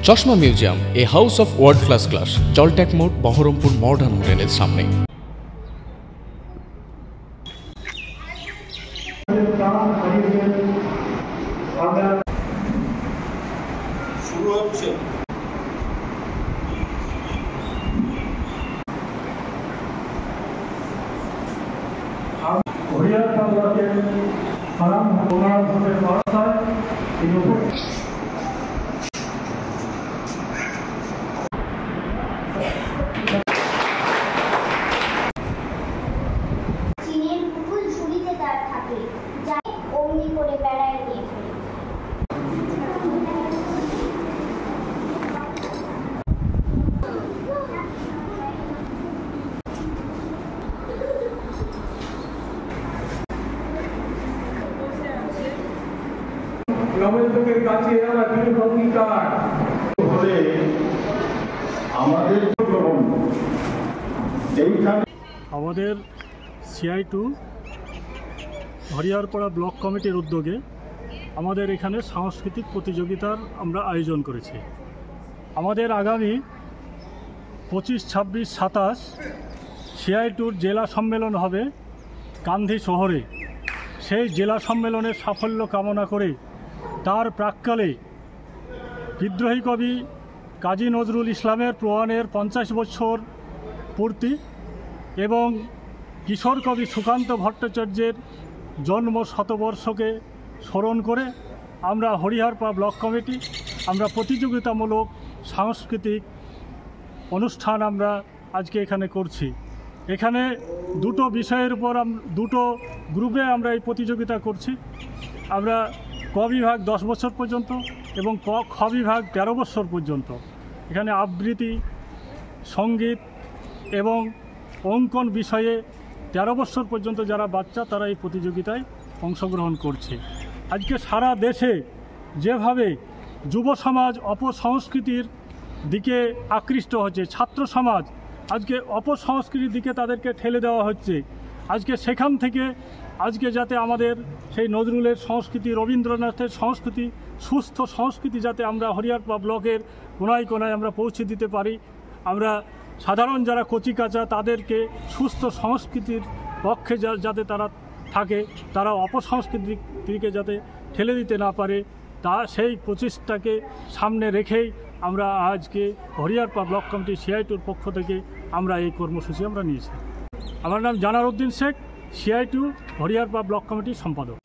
চশমা museum, a house of world class, জলট্যাক মোড়, বহরমপুর মডার্ন হোটেলের সামনে। শুরু হচ্ছে চীনের বুকুল ঝুড়িতে তার থাকে, যা অমনি করে বেড়ায় নিয়ে ফেলে। নবযুগের কাছে আমরা দৃঢ় অঙ্গীকার হলে আমাদের আমাদের CI2 হরিহরপাড়া ব্লক কমিটির উদ্যোগে আমাদের এখানে সাংস্কৃতিক প্রতিযোগিতার আমরা আয়োজন করেছি। আমাদের আগামী 25, 26, 27 CI2 জেলা সম্মেলন হবে গান্ধী শহরে। সেই জেলা সম্মেলনের সাফল্য কামনা করে তার প্রাক্কালে বিদ্রোহী কবি কাজী নজরুল ইসলামের প্রয়াণের 50 বছর পূর্তি এবং কিশোর কবি সুকান্ত ভট্টাচার্যের জন্ম শতবর্ষকে স্মরণ করে আমরা হরিহরপাড়া ব্লক কমিটি আমরা প্রতিযোগিতামূলক সাংস্কৃতিক অনুষ্ঠান আমরা আজকে এখানে করছি। এখানে দুটো বিষয়ের উপর দুটো গ্রুপে আমরা এই প্রতিযোগিতা করছি। আমরা ক বিভাগ 10 বছর পর্যন্ত এবং খ বিভাগ 13 বছর পর্যন্ত। এখানে আবৃত্তি, সঙ্গীত এবং অঙ্কন বিষয়ে 13 বছর পর্যন্ত যারা বাচ্চা তারা এই প্রতিযোগিতায় অংশগ্রহণ করছে। আজকে সারা দেশে যেভাবে যুব সমাজ অপসংস্কৃতির দিকে আকৃষ্ট হচ্ছে, ছাত্র সমাজ আজকে অপসংস্কৃতির দিকে তাদেরকে ঠেলে দেওয়া হচ্ছে, আজকে সেখান থেকে আজকে যাতে আমাদের সেই নজরুলের সংস্কৃতি, রবীন্দ্রনাথের সংস্কৃতি, সুস্থ সংস্কৃতি যাতে আমরা হরিহরপাড়া ব্লকের কোনায় কোনায় আমরা পৌঁছে দিতে পারি, আমরা সাধারণ যারা কচিকাঁচা তাদেরকে সুস্থ সংস্কৃতির পক্ষে যাতে তারা থাকে, তারা অপসংস্কৃতির দিকে যাতে ঠেলে দিতে না পারে, তা সেই প্রচেষ্টাকে সামনে রেখেই আমরা আজকে হরিহরপাড়া ব্লক কমিটি CI2 পক্ষ থেকে আমরা এই কর্মসূচি আমরা নিয়েছি। আমার নাম জানার উদ্দিন শেখ, CI2 হরিহরপাড়া ব্লক কমিটির সম্পাদক।